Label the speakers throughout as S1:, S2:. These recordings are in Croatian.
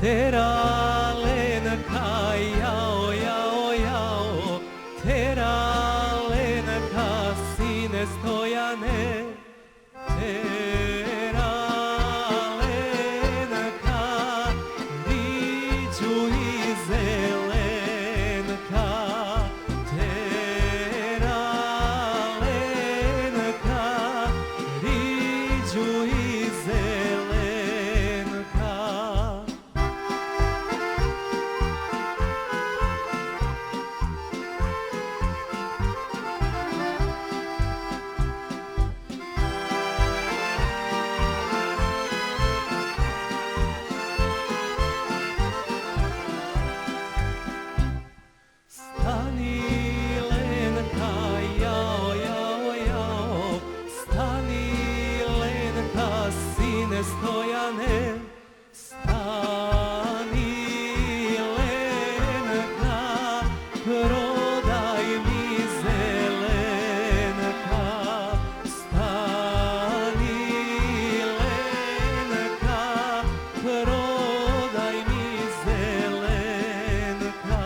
S1: Tera Lenka, jao, jao, jao, Tera Lenka, sine Stojane, Tera Lenka, riđu i zelenka, Tera Lenka, riđu i zelenka. Stojane, stani Lenka, prodaj mi zelenka. Stani Lenka, prodaj mi zelenka.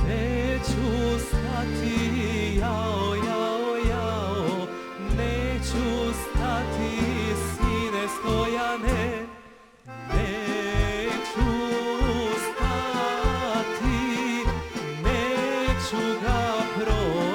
S1: Neću stati, jao, jao, jao, neću stati, sine Stojane, neću stati, neću ga prodati.